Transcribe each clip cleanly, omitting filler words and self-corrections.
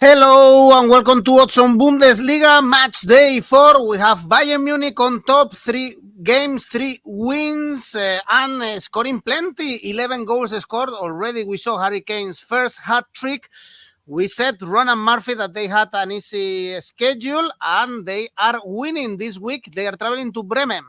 Hello and welcome to 𝗲𝗏𝗏𝗀 Bundesliga match day 4. We have Bayern Munich on top, 3 games, 3 wins, and scoring plenty. 11 goals scored already. We saw Harry Kane's first hat trick. We said Ronan Murphy that they had an easy schedule and they are winning this week. They are traveling to Bremen.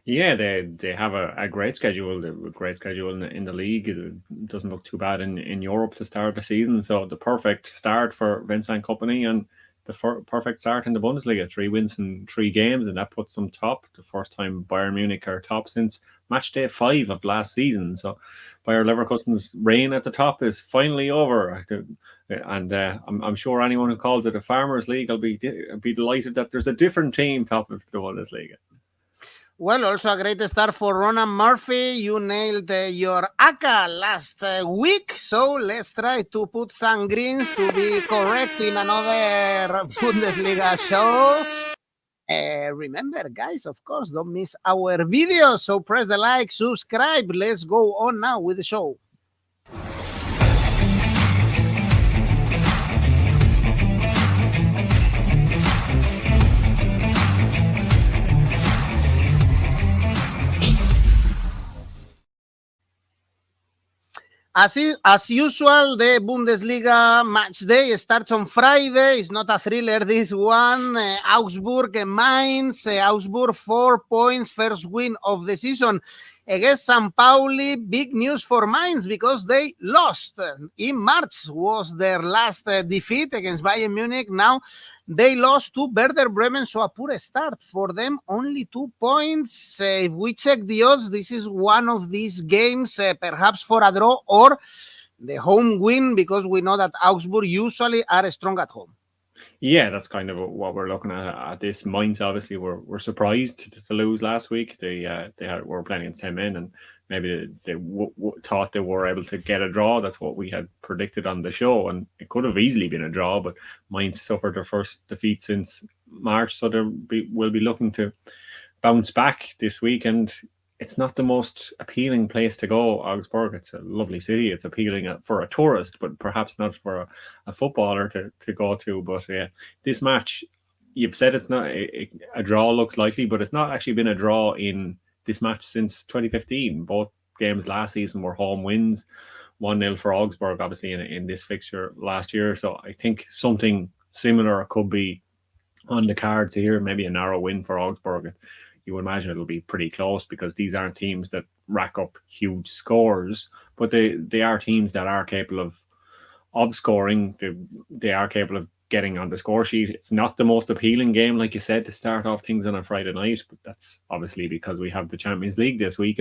Yeah, they have a great schedule. A great schedule in the league. It doesn't look too bad in Europe to start the season. So the perfect start for Vincent Kompany and the perfect start in the Bundesliga. 3 wins in 3 games, and that puts them top. The first time Bayern Munich are top since Matchday 5 of last season. So Bayer Leverkusen's reign at the top is finally over. And I'm sure anyone who calls it a Farmers League will be delighted that there's a different team top of the Bundesliga. Well, also a great start for Ronan Murphy. You nailed your ACCA last week, so let's try to put some greens to be correct in another Bundesliga show. Remember, guys, of course, don't miss our videos, so press the like, subscribe. Let's go on now with the show. As usual, the Bundesliga match day starts on Friday. It's not a thriller, this one. Augsburg and Mainz. Augsburg 4 points, first win of the season against Pauli. Big news for Mainz because they lost. In March was their last defeat against Bayern Munich. Now they lost to Werder Bremen, so a poor start for them. Only 2 points. If we check the odds, this is one of these games, perhaps for a draw or the home win, because we know that Augsburg usually are strong at home. Yeah, that's kind of what we're looking at this. Mainz obviously were surprised to lose last week. They were playing against 10 men, and maybe they thought they were able to get a draw. That's what we had predicted on the show, and it could have easily been a draw. But Mainz suffered their first defeat since March, so they will be looking to bounce back this week. And it's not the most appealing place to go, Augsburg. It's a lovely city. It's appealing for a tourist, but perhaps not for a footballer to go to. But this match, you've said it's not a draw looks likely, but it's not actually been a draw in this match since 2015. Both games last season were home wins, 1-0 for Augsburg, obviously, in this fixture last year. So I think something similar could be on the cards here, maybe a narrow win for Augsburg. You would imagine it'll be pretty close because these aren't teams that rack up huge scores, but they are teams that are capable of scoring. They are capable of getting on the score sheet. It's not the most appealing game, like you said, to start off things on a Friday night, but that's obviously because we have the Champions League this week,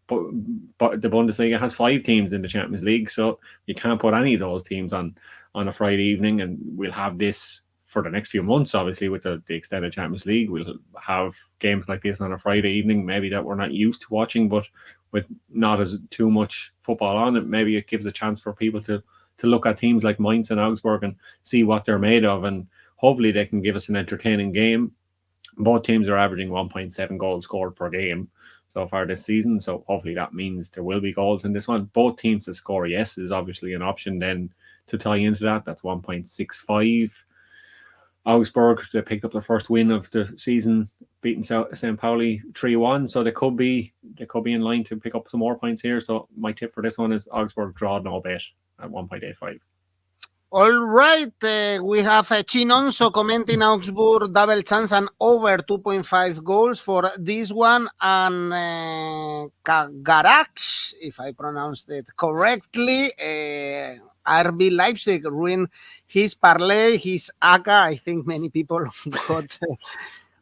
but the Bundesliga has 5 teams in the Champions League, so you can't put any of those teams on a Friday evening. And we'll have this for the next few months, obviously, with the extended Champions League. We'll have games like this on a Friday evening, maybe that we're not used to watching, but with not as too much football on it, maybe it gives a chance for people to look at teams like Mainz and Augsburg and see what they're made of, and hopefully they can give us an entertaining game. Both teams are averaging 1.7 goals scored per game so far this season, so hopefully that means there will be goals in this one. Both teams to score yes is obviously an option then to tie into that. That's 1.65. Augsburg, they picked up their first win of the season, beating St. Pauli 3-1, so they could be in line to pick up some more points here. So my tip for this one is Augsburg draw no bet at 1.85. All right, we have Chinonso commenting Augsburg double chance and over 2.5 goals for this one, and 𝗵𝗏𝗏𝗀𝗏, if I pronounced it correctly, RB Leipzig ruined his parlay, his ACCA. I think many people got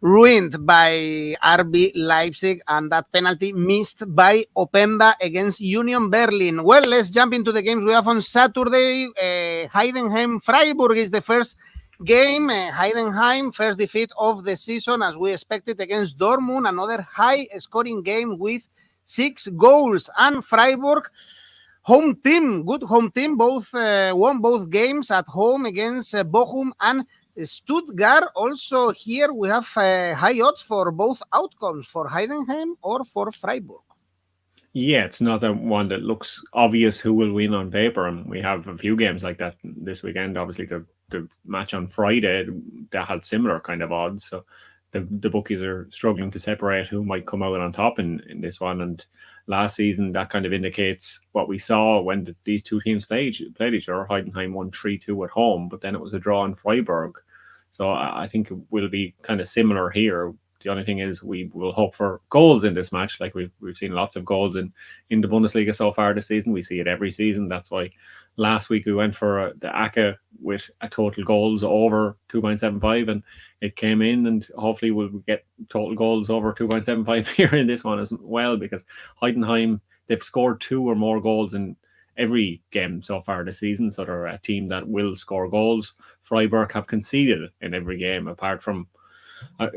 ruined by RB Leipzig, and that penalty missed by Openda against Union Berlin. Well, let's jump into the games we have on Saturday. Heidenheim Freiburg is the first game. Heidenheim, first defeat of the season, as we expected, against Dortmund. Another high-scoring game with 6 goals. And Freiburg, home team, good home team, both won both games at home against Bochum and Stuttgart. Also here we have high odds for both outcomes, for Heidenheim or for Freiburg. Yeah, it's not a one that looks obvious who will win on paper, and we have a few games like that this weekend. Obviously, the match on Friday that had similar kind of odds, so the bookies are struggling to separate who might come out on top in this one. And last season, that kind of indicates what we saw when these two teams played each other. Heidenheim won 3-2 at home, but then it was a draw in Freiburg. So I think it will be kind of similar here. The only thing is we will hope for goals in this match. Like we've seen lots of goals in the Bundesliga so far this season. We see it every season. That's why last week we went for the ACCA with a total goals over 2.75, and it came in. And hopefully we'll get total goals over 2.75 here in this one as well, because Heidenheim, they've scored 2 or more goals in every game so far this season. So they're a team that will score goals. Freiburg have conceded in every game apart from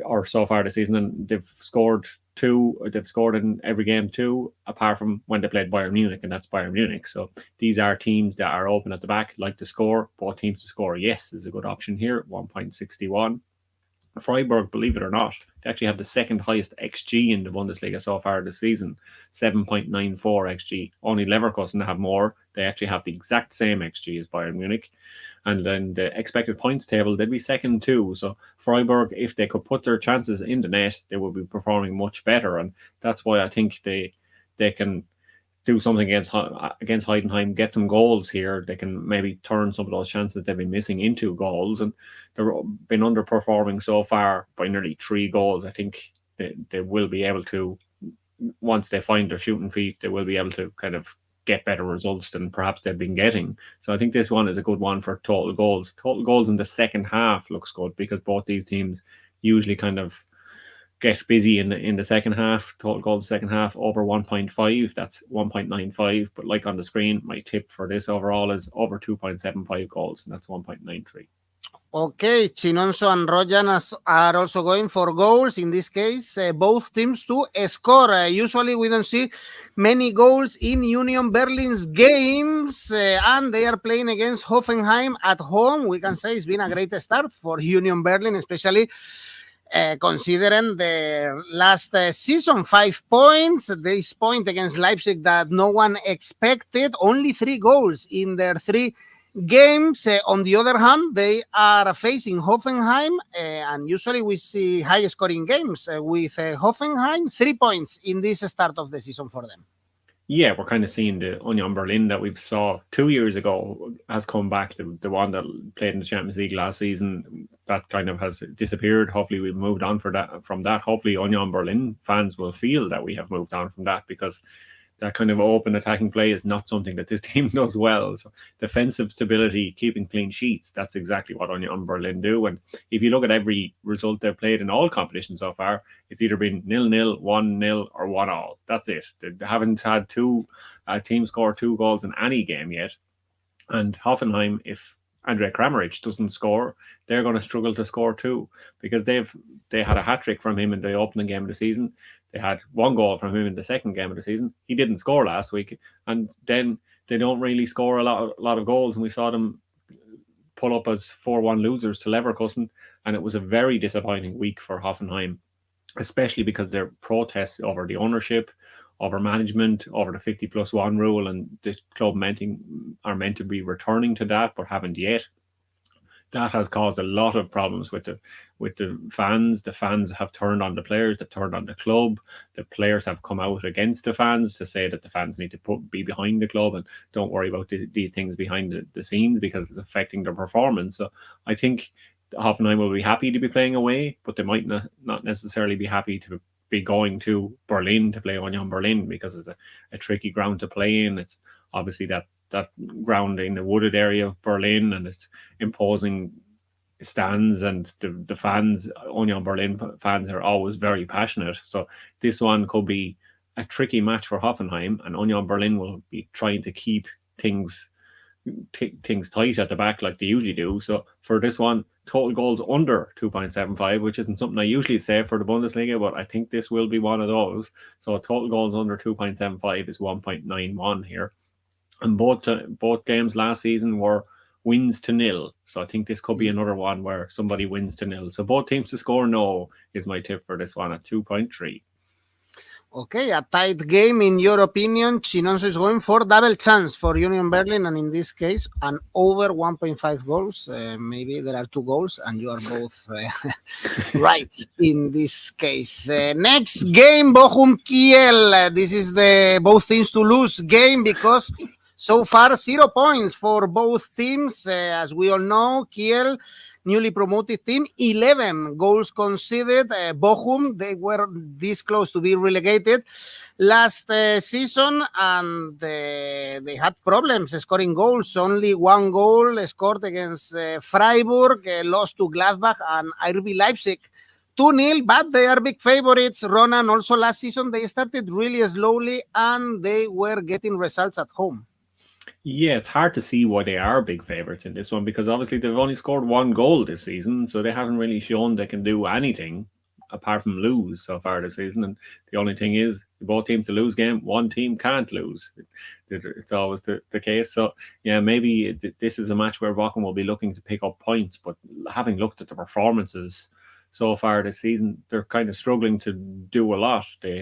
or so far this season, and they've scored in every game 2, apart from when they played Bayern Munich, and that's Bayern Munich. So these are teams that are open at the back, like to score. Both teams to score, yes, is a good option here, 1.61. Freiburg, believe it or not, they actually have the second highest XG in the Bundesliga so far this season, 7.94 XG. Only Leverkusen have more. They actually have the exact same XG as Bayern Munich. And then the expected points table, they'd be second too. So Freiburg, if they could put their chances in the net, they would be performing much better. And that's why I think they can do something against Heidenheim, get some goals here. They can maybe turn some of those chances they've been missing into goals. And they've been underperforming so far by nearly 3 goals. I think they will be able to, once they find their shooting feet, they will be able to kind of get better results than perhaps they've been getting. So I think this one is a good one for total goals. Total goals in the second half looks good, because both these teams usually kind of get busy in the second half. Total goals second half over 1.5, that's 1.95. But like on the screen, my tip for this overall is over 2.75 goals, and that's 1.93. Okay, Chinonso and Rojan are also going for goals. In this case, both teams to score. Usually we don't see many goals in Union Berlin's games, and they are playing against Hoffenheim at home. We can say it's been a great start for Union Berlin, especially considering the last season, 5 points. This point against Leipzig that no one expected, only 3 goals in their 3 games. On the other hand, they are facing Hoffenheim, and usually we see high scoring games with Hoffenheim, 3 points in this start of the season for them. Yeah, we're kind of seeing the Union Berlin that we saw 2 years ago has come back. The one that played in the Champions League last season, that kind of has disappeared. Hopefully we've moved on from that. Hopefully Union Berlin fans will feel that we have moved on from that, because that kind of open attacking play is not something that this team does well. So defensive stability, keeping clean sheets, that's exactly what Union Berlin do. And if you look at every result they've played in all competitions so far, it's either been 0-0, 1-0, or 1-1. That's it. They haven't had a team score 2 goals in any game yet. And Hoffenheim, if Andrej Kramaric doesn't score, they're going to struggle to score too, because they had a hat-trick from him in the opening game of the season. They had 1 goal from him in the second game of the season. He didn't score last week, and then they don't really score a lot of goals. And we saw them pull up as 4-1 losers to Leverkusen, and it was a very disappointing week for Hoffenheim, especially because their protests over the ownership, over management, over the 50+1 rule, and the club are meant to be returning to that, but haven't yet. That has caused a lot of problems with the fans. The fans have turned on the players, they've turned on the club. The players have come out against the fans to say that the fans need to be behind the club and don't worry about these things behind the scenes, because it's affecting their performance. So I think Hoffenheim will be happy to be playing away, but they might not necessarily be happy to be going to Berlin to play Union Berlin, because it's a tricky ground to play in. It's obviously that ground in the wooded area of Berlin, and it's imposing stands, and the fans, Union Berlin fans, are always very passionate. So this one could be a tricky match for Hoffenheim, and Union Berlin will be trying to keep things tight at the back like they usually do. So for this one, total goals under 2.75, which isn't something I usually say for the Bundesliga, but I think this will be one of those. So total goals under 2.75 is 1.91 here. And both games last season were wins to 0. So I think this could be another one where somebody wins to 0. So both teams to score no is my tip for this one at 2.3. Okay, a tight game in your opinion. Chinonso is going for double chance for Union Berlin, and in this case, an over 1.5 goals. Maybe there are 2 goals, and you are both right in this case. Next game, Bochum Kiel. This is the both teams to lose game because so far 0 points for both teams. As we all know, Kiel, newly promoted team, 11 goals conceded. Bochum, they were this close to be relegated last season, and they had problems scoring goals. Only 1 goal scored against Freiburg, lost to Gladbach and RB Leipzig 2-0, but they are big favorites. Ronan, also last season, they started really slowly and they were getting results at home. Yeah, it's hard to see why they are big favourites in this one because obviously they've only scored 1 goal this season, so they haven't really shown they can do anything apart from lose so far this season. And the only thing is, both teams to lose game, one team can't lose. It's always the case. So yeah, maybe this is a match where Bochum will be looking to pick up points, but having looked at the performances so far this season, they're kind of struggling to do a lot. They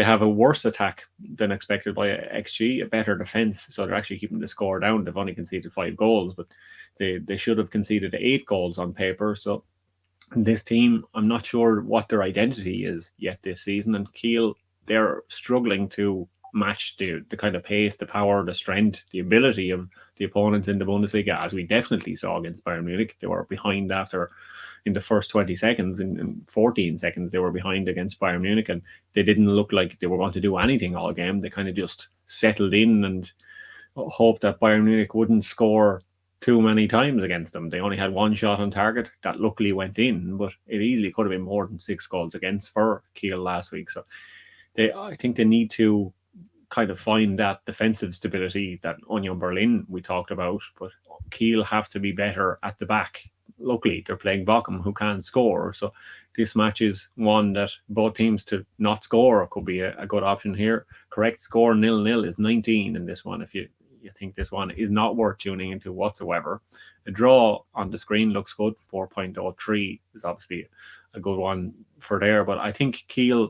have a worse attack than expected by 𝐻𝐿, a better defence, so they're actually keeping the score down. They've only conceded 5 goals, but they should have conceded 8 goals on paper. So this team, I'm not sure what their identity is yet this season. And Kiel, they're struggling to match the kind of pace, the power, the strength, the ability of the opponents in the Bundesliga, as we definitely saw against Bayern Munich. They were behind after in the first 20 seconds, in 14 seconds, they were behind against Bayern Munich, and they didn't look like they were going to do anything all game. They kind of just settled in and hoped that Bayern Munich wouldn't score too many times against them. They only had 1 shot on target that luckily went in, but it easily could have been more than 6 goals against for Kiel last week. So I think they need to kind of find that defensive stability that Union Berlin we talked about, but Kiel have to be better at the back. Luckily, they're playing Bochum, who can't score. So this match is one that both teams to not score could be a good option here. Correct score 0-0 is 19 in this one. If you think this one is not worth tuning into whatsoever. A draw on the screen looks good. 4.03 is obviously a good one for there. But I think Kiel,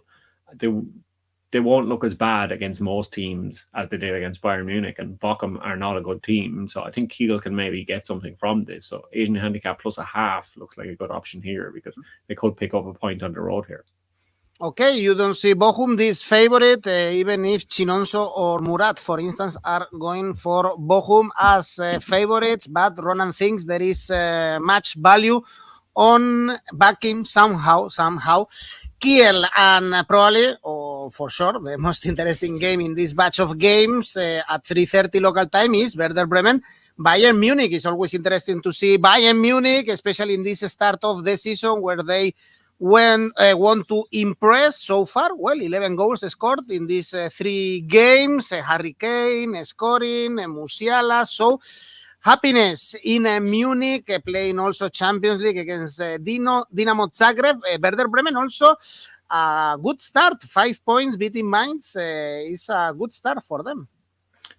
they won't look as bad against most teams as they did against Bayern Munich, and Bochum are not a good team. So I think Kiel can maybe get something from this. So Asian handicap plus 0.5 looks like a good option here because they could pick up a point on the road here. Okay, you don't see Bochum this favorite, even if Chinonso or Murat, for instance, are going for Bochum as favorites, but Ronan thinks there is much value on backing somehow. Kiel, and probably, or for sure, the most interesting game in this batch of games at 3:30 local time is Werder Bremen. Bayern Munich is always interesting to see Bayern Munich, especially in this start of the season where they want to impress so far. Well, 11 goals scored in these 3 games. Harry Kane scoring, Musiala. So happiness in Munich, playing also Champions League against Dinamo Zagreb. Werder Bremen also a good start. 5 points beating Mainz is a good start for them.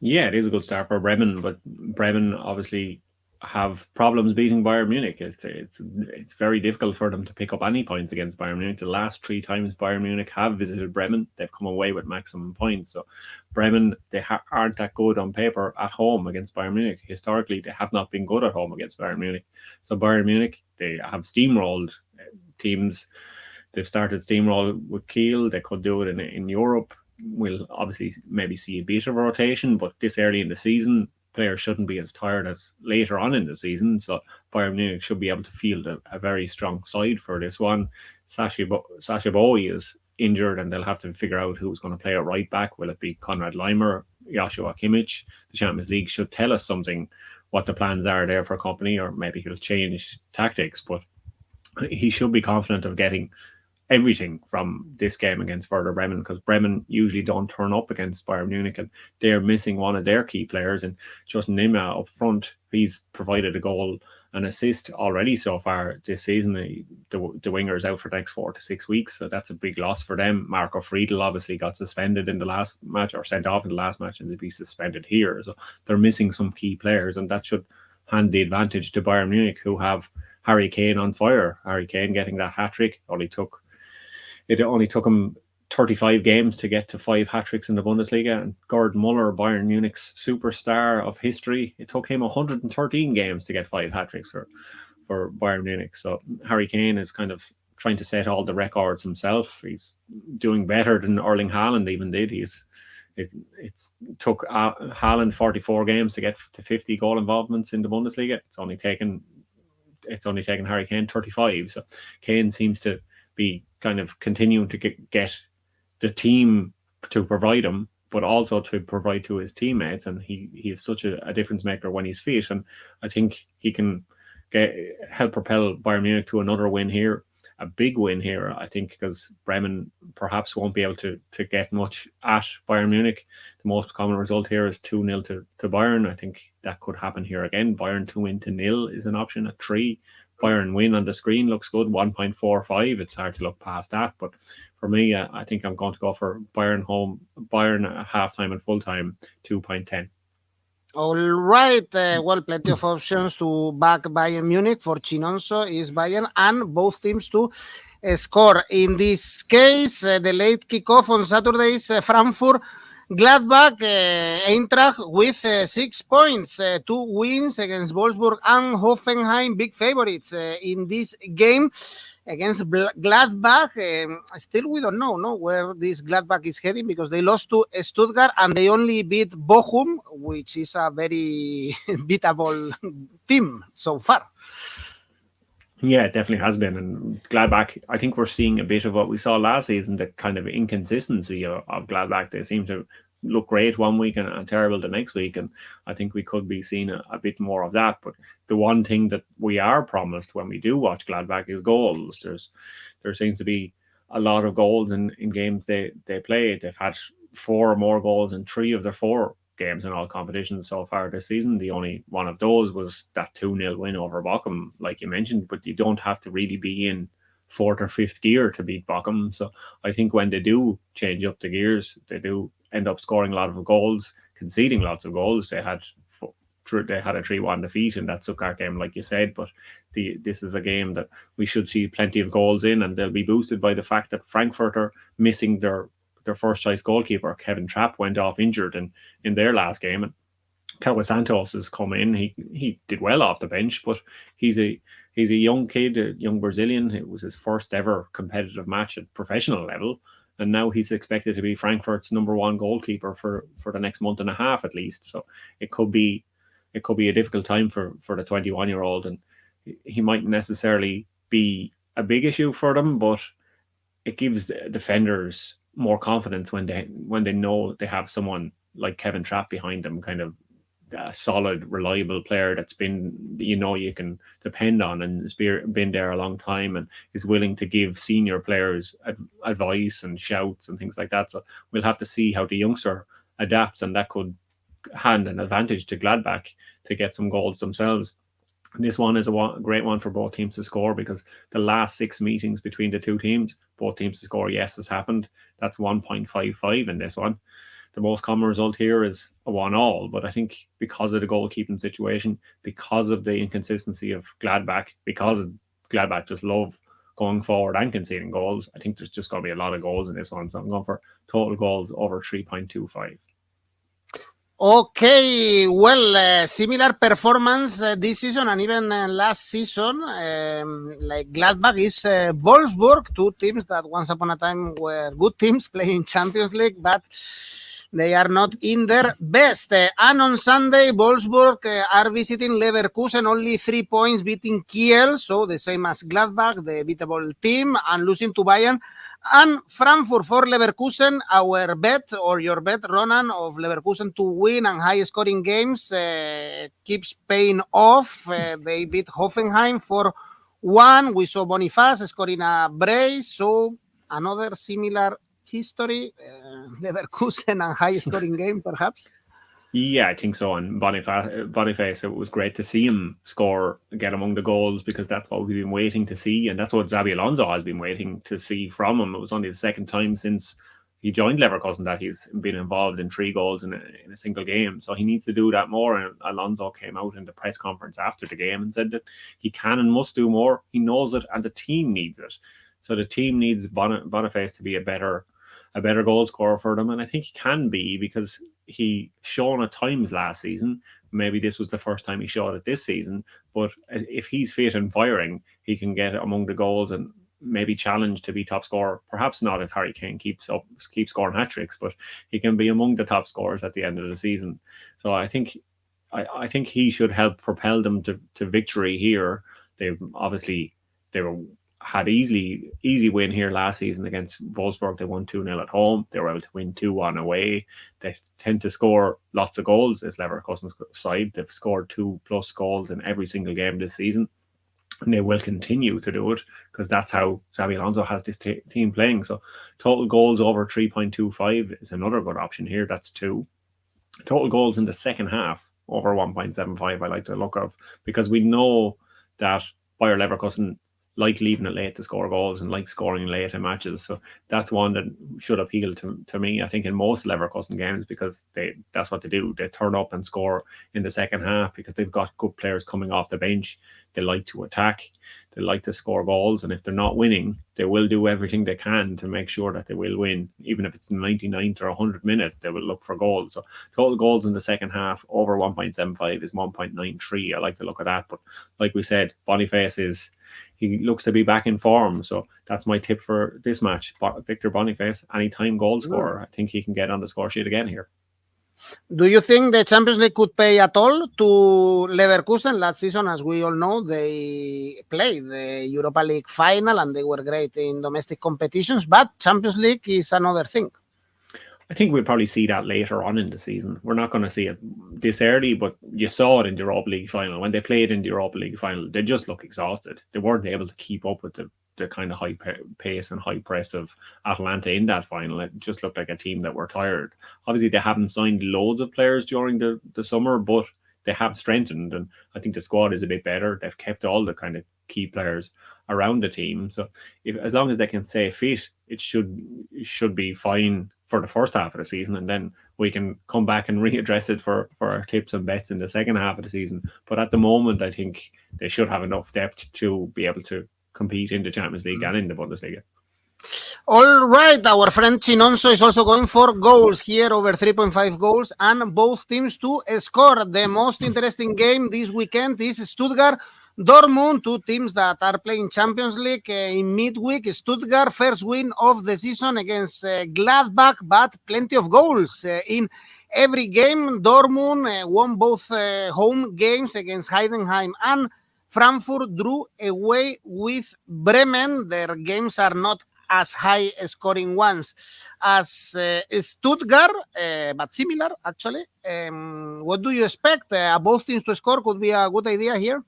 Yeah, it is a good start for Bremen, but Bremen obviously have problems beating Bayern Munich. It's very difficult for them to pick up any points against Bayern Munich. The last 3 times Bayern Munich have visited Bremen, they've come away with maximum points. So Bremen, they aren't that good on paper at home against Bayern Munich. Historically, they have not been good at home against Bayern Munich. So Bayern Munich, they have steamrolled teams. They've started steamroll with Kiel. They could do it in Europe. We'll obviously maybe see a bit of a rotation, but this early in the season, players shouldn't be as tired as later on in the season. So Bayern Munich should be able to field a very strong side for this one. Sasha Bowie is injured, and they'll have to figure out who's going to play at right back. Will it be Konrad Laimer, Joshua Kimmich? The Champions League should tell us something, what the plans are there for Kompany, or maybe he'll change tactics. But he should be confident of getting everything from this game against Werder Bremen, because Bremen usually don't turn up against Bayern Munich, and they're missing one of their key players. And Justin Nimma up front, he's provided a goal and assist already so far this season. The winger is out for the next 4 to 6 weeks, so that's a big loss for them. Marco Friedl obviously got suspended in the last match, or sent off in the last match, and he'll be suspended here. So they're missing some key players, and that should hand the advantage to Bayern Munich, who have Harry Kane on fire. Harry Kane getting that hat-trick. It only took him 35 games to get to 5 hat-tricks in the Bundesliga, and Gerd Müller, Bayern Munich's superstar of history, it took him 113 games to get 5 hat-tricks for Bayern Munich. So Harry Kane is kind of trying to set all the records himself. He's doing better than Erling Haaland even did. It took Haaland 44 games to get to 50 goal involvements in the Bundesliga. It's only taken Harry Kane 35. So Kane seems to be kind of continuing to get the team to provide him, but also to provide to his teammates. And he is such a difference maker when he's fit. And I think he can help propel Bayern Munich to another win here. A big win here, I think, because Bremen perhaps won't be able to get much at Bayern Munich. The most common result here is 2-0 to Bayern. I think that could happen here again. Bayern to win to 0 is an option at 3. Bayern win on the screen looks good, 1.45. It's hard to look past that. But for me, I think I'm going to go for Bayern at half-time and full-time, 2.10. All right. Well, plenty of options to back Bayern Munich. For Chinonso is Bayern and both teams to score. In this case, the late kickoff on Saturday is Frankfurt, Gladbach, Eintracht with 6 points, 2 wins against Wolfsburg and Hoffenheim, big favorites in this game against Gladbach. Still, we don't know where this Gladbach is heading because they lost to Stuttgart and they only beat Bochum, which is a very beatable team so far. Yeah, it definitely has been. And Gladbach, I think we're seeing a bit of what we saw last season, the kind of inconsistency of Gladbach. They seem to look great one week and terrible the next week. And I think we could be seeing a bit more of that. But the one thing that we are promised when we do watch Gladbach is goals. There seems to be a lot of goals in games they play. They've had 4 or more goals in 3 of their 4 games in all competitions so far this season. The only one of those was that 2-0 win over Bochum, like you mentioned, but you don't have to really be in 4th or 5th gear to beat Bochum. So I think when they do change up the gears, they do end up scoring a lot of goals, conceding lots of goals. They had a 3-1 defeat in that Stuttgart game, like you said, but this is a game that we should see plenty of goals in, and they'll be boosted by the fact that Frankfurt are missing their first choice goalkeeper. Kevin Trapp went off injured in their last game, and 𝐿𝐴 Santos has come in. He did well off the bench, but he's a young kid, a young Brazilian. It was his first ever competitive match at professional level, and now he's expected to be Frankfurt's number 1 goalkeeper for the next month and a half at least. So it could be a difficult time for the 21-year-old, and he mightn't necessarily be a big issue for them, but it gives the defenders more confidence when they know they have someone like Kevin Trapp behind them, kind of a solid, reliable player that's been, you can depend on and has been there a long time and is willing to give senior players advice and shouts and things like that. So we'll have to see how the youngster adapts, and that could hand an advantage to Gladbach to get some goals themselves. This one is a great one for both teams to score, because the last 6 meetings between the two teams, both teams to score yes has happened. That's 1.55 in this one. The most common result here is a 1-1, but I think because of the goalkeeping situation, because of the inconsistency of Gladbach, because Gladbach just love going forward and conceding goals, I think there's just going to be a lot of goals in this one. So I'm going for total goals over 3.25. Okay, well, similar performance this season and even last season. Like Gladbach is Wolfsburg, 2 teams that once upon a time were good teams playing Champions League, but they are not in their best. And on Sunday, Wolfsburg are visiting Leverkusen, only 3 points, beating Kiel, so the same as Gladbach, the beatable team, and losing to Bayern. And Frankfurt for Leverkusen, our bet or your bet, Ronan, of Leverkusen to win and high-scoring games keeps paying off. They beat Hoffenheim 4-1. We saw Boniface scoring a brace, so another similar history, Leverkusen and high-scoring game, perhaps. Yeah, I think so. And Boniface, it was great to see him score, get among the goals, because that's what we've been waiting to see. And that's what 𝗀𝗏𝗏 𝐸𝐵 has been waiting to see from him. It was only the second time since he joined Leverkusen that he's been involved in 3 goals in a single game. So he needs to do that more. And Alonso came out in the press conference after the game and said that he can and must do more. He knows it, and the team needs it. So the team needs Boniface to be a better a better goal scorer for them, and I think he can be, because he shown at times last season. Maybe this was the first time he showed it this season, but if he's fit and firing, he can get among the goals and maybe challenge to be top scorer. Perhaps not if Harry Kane keeps scoring hat tricks, but he can be among the top scorers at the end of the season. So I think he should help propel them to victory here. They had easy win here last season against Wolfsburg. They won 2-0 at home. They were able to win 2-1 away. They tend to score lots of goals, this Leverkusen side. They've scored 2+ goals in every single game this season, and they will continue to do it, because that's how Xabi Alonso has this team playing. So total goals over 3.25 is another good option here. That's 2. Total goals in the second half over 1.75 I like to look of, because we know that Bayer Leverkusen like leaving it late to score goals and like scoring late in matches. So that's one that should appeal to me, I think, in most Leverkusen games, because that's what they do. They turn up and score in the second half because they've got good players coming off the bench. They like to attack. They like to score goals. And if they're not winning, they will do everything they can to make sure that they will win. Even if it's the 99th or 100th minute, they will look for goals. So total goals in the second half over 1.75 is 1.93. I like to look at that. But like we said, Boniface he looks to be back in form. So that's my tip for this match. Victor Boniface, anytime goal scorer. I think he can get on the score sheet again here. Do you think the Champions League could pay at all to Leverkusen? Last season, as we all know, they played the Europa League final and they were great in domestic competitions, but Champions League is another thing. I think we'll probably see that later on in the season. We're not going to see it this early, but you saw it in the Europa League final. When they played in the Europa League final, they just looked exhausted. They weren't able to keep up with the kind of high pace and high press of Atalanta in that final. It just looked like a team that were tired. Obviously, they haven't signed loads of players during the summer, but they have strengthened, and I think the squad is a bit better. They've kept all the kind of key players around the team. So as long as they can stay fit, it should be fine for the first half of the season, and then we can come back and readdress it for our tips and bets in the second half of the season. But at the moment, I think they should have enough depth to be able to compete in the Champions League and in the Bundesliga. All right, our friend Chinonso is also going for goals here, over 3.5 goals, and both teams to score. The most interesting game this weekend is Stuttgart Dortmund, two teams that are playing Champions League in midweek. Stuttgart, first win of the season against Gladbach, but plenty of goals in every game. Dortmund won both home games against Heidenheim and Frankfurt, drew away with Bremen. Their games are not as high scoring ones as Stuttgart, but similar actually. What do you expect? Both teams to score could be a good idea here.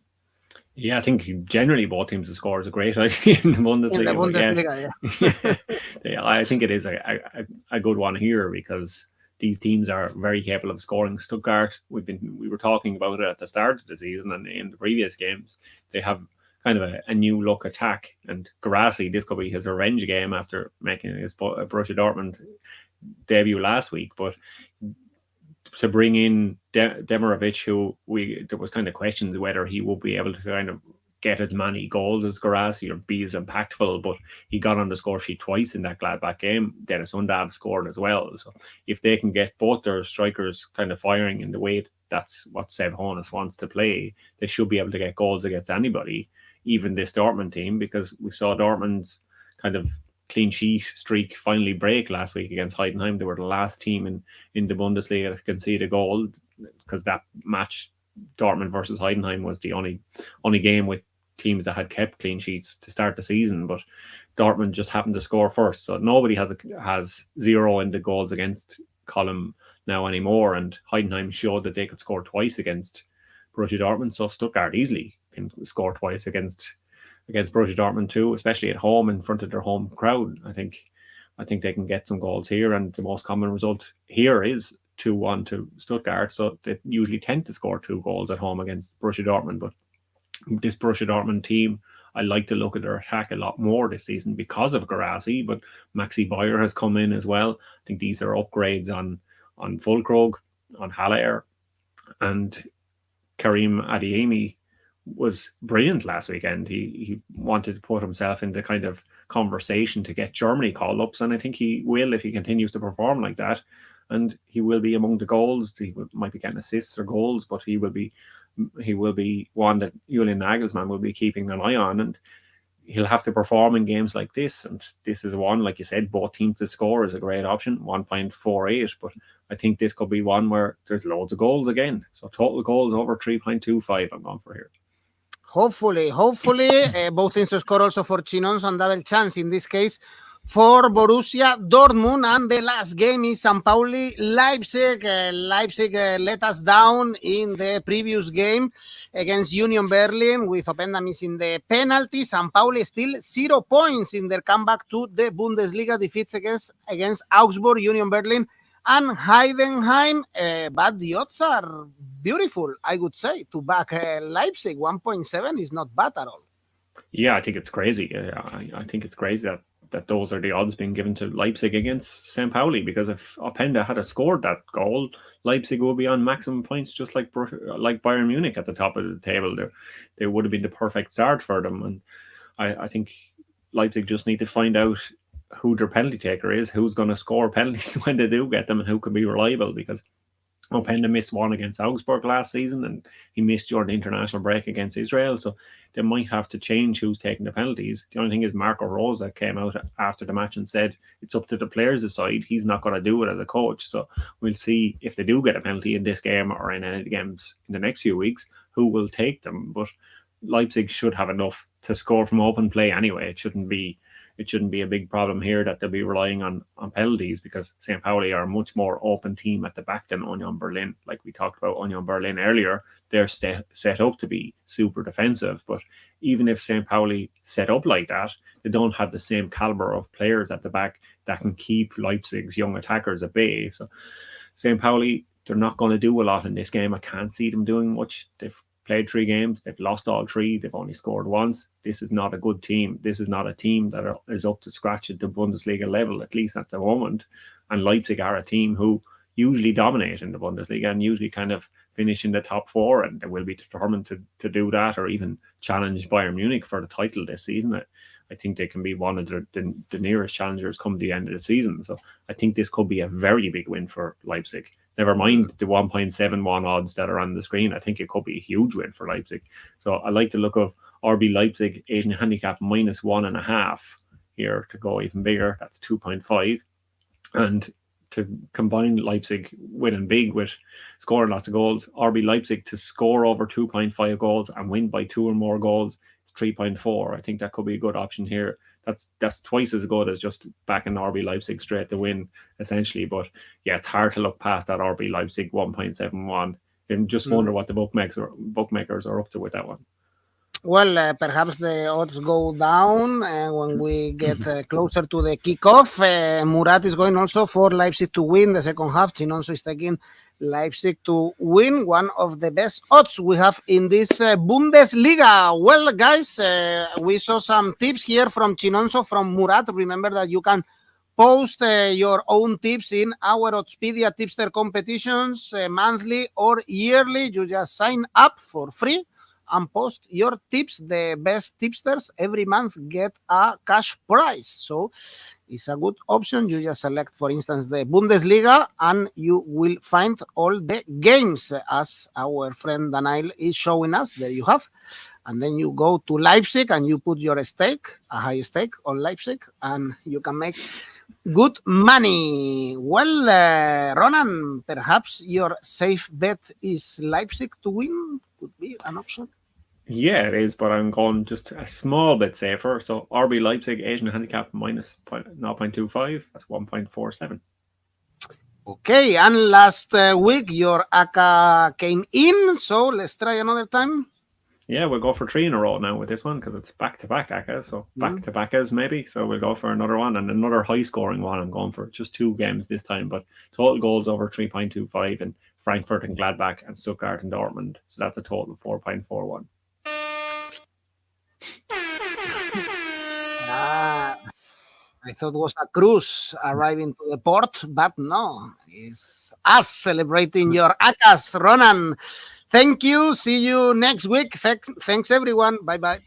Yeah, I think generally both teams to score is a great idea in the Bundesliga. In the Bundesliga, yeah. I think it is a good one here, because these teams are very capable of scoring. Stuttgart, we were talking about it at the start of the season and in the previous games. They have kind of a new look attack, and 𝗵𝗵𝗏, this could be his revenge game after making his Borussia Dortmund debut last week. But to bring in 𝗵𝗏𝗏, who there was kind of questions whether he would be able to kind of get as many goals as 𝗵𝗏𝗏 or be as impactful, but he got on the score sheet twice in that Gladbach game. Dennis Undav scored as well. So if they can get both their strikers kind of firing in the way that's what 𝗏𝗏𝗏 wants to play, they should be able to get goals against anybody, even this Dortmund team, because we saw Dortmund's kind of clean sheet streak finally break last week against Heidenheim. They were the last team in the Bundesliga to concede a goal, because that match, Dortmund versus Heidenheim, was the only game with teams that had kept clean sheets to start the season. But Dortmund just happened to score first, so nobody has 0 in the goals against column now anymore, and Heidenheim showed that they could score twice against Borussia Dortmund. So Stuttgart easily can score twice against Borussia Dortmund too, especially at home in front of their home crowd. I think they can get some goals here, and the most common result here is 2-1 to Stuttgart. So they usually tend to score 2 goals at home against Borussia Dortmund. But this Borussia Dortmund team, I like to look at their attack a lot more this season because of 𝗵𝗏𝗏, but Maxi Bayer has come in as well. I think these are upgrades on 𝗀𝗏𝗏𝗏, on Haller, and Karim Adeyemi was brilliant last weekend. He wanted to put himself into kind of conversation to get Germany called up. And I think he will if he continues to perform like that. And he will be among the goals. He might be getting assists or goals, but he will be one that Julian Nagelsmann will be keeping an eye on. And he'll have to perform in games like this. And this is one, like you said, both teams to score is a great option, 1.48. But I think this could be one where there's loads of goals again. So total goals over 3.25 I'm going for here. Hopefully, both teams to score also for Chinonso and double chance in this case for Borussia Dortmund. And the last game is Pauli Leipzig. Leipzig let us down in the previous game against Union Berlin with Openda missing the penalty. Pauli still 0 points in their comeback to the Bundesliga defeats against Augsburg, Union Berlin, and Heidenheim. But the odds are beautiful, I would say, to back Leipzig. 1.7 is not bad at all. Yeah, I think it's crazy. I think it's crazy that those are the odds being given to Leipzig against St. Pauli, because if Openda had scored that goal, Leipzig would be on maximum points, just like Bayern Munich at the top of the table. They would have been the perfect start for them. And I think Leipzig just need to find out who their penalty taker is, who's going to score penalties when they do get them, and who can be reliable, because Openda missed one against Augsburg last season, and he missed during the international break against Israel. So they might have to change who's taking the penalties. The only thing is Marco Rosa came out after the match and said it's up to the players to decide. He's not going to do it as a coach. So we'll see if they do get a penalty in this game or in any games in the next few weeks, who will take them. But Leipzig should have enough to score from open play anyway. It shouldn't be a big problem here that they'll be relying on penalties, because St. Pauli are a much more open team at the back than Union Berlin. Like we talked about Union Berlin earlier, they're set up to be super defensive. But even if St. Pauli set up like that, they don't have the same caliber of players at the back that can keep Leipzig's young attackers at bay. So St. Pauli, they're not going to do a lot in this game. I can't see them doing much. They've played 3 games. They've lost all 3. They've only scored once. This is not a good team. This is not a team that is up to scratch at the Bundesliga level, at least at the moment. And Leipzig are a team who usually dominate in the Bundesliga and usually kind of finish in the top 4, and they will be determined to do that, or even challenge Bayern Munich for the title this season. I think they can be one of the nearest challengers come the end of the season. So I think this could be a very big win for Leipzig. Never mind the 1.71 odds that are on the screen. I think it could be a huge win for Leipzig. So I like the look of RB Leipzig Asian handicap -1.5 here to go even bigger. That's 2.5. And to combine Leipzig winning big with scoring lots of goals, RB Leipzig to score over 2.5 goals and win by 2 or more goals, 3.4. I think that could be a good option here. That's twice as good as just backing RB Leipzig straight to win, essentially. But yeah, it's hard to look past that RB Leipzig 1.71 and just wonder what the bookmakers are up to with that one. Well, perhaps the odds go down when we get closer to the kickoff. Murat is going also for Leipzig to win the second half. Chinonso is taking Leipzig to win, one of the best odds we have in this Bundesliga. Well, guys, we saw some tips here from Chinonso, from Murat. Remember that you can post your own tips in our Oddspedia tipster competitions, monthly or yearly. You just sign up for free and post your tips. The best tipsters every month get a cash prize. So it's a good option. You just select, for instance, the Bundesliga, and you will find all the games as our friend Daniel is showing us. There you have. And then you go to Leipzig and you put your stake, a high stake on Leipzig, and you can make good money. Well, Ronan, perhaps your safe bet is Leipzig to win. Could be an option. Yeah, it is, but I'm going just a small bit safer. So RB Leipzig Asian handicap -0.25. That's 1.47. Okay, and last week your ACCA came in, so let's try another time. Yeah, we'll go for 3 in a row now with this one, because it's back-to-back ACCA, so back-to-backers maybe. So we'll go for another one, and another high-scoring one. I'm going for just 2 games this time, but total goals over 3.25 in Frankfurt and Gladbach and Stuttgart and Dortmund. So that's a total of 4.41. I thought it was a cruise arriving to the port, but no, it's us celebrating your ACCAs. Ronan, thank you. See you next week. Thanks everyone. Bye-bye.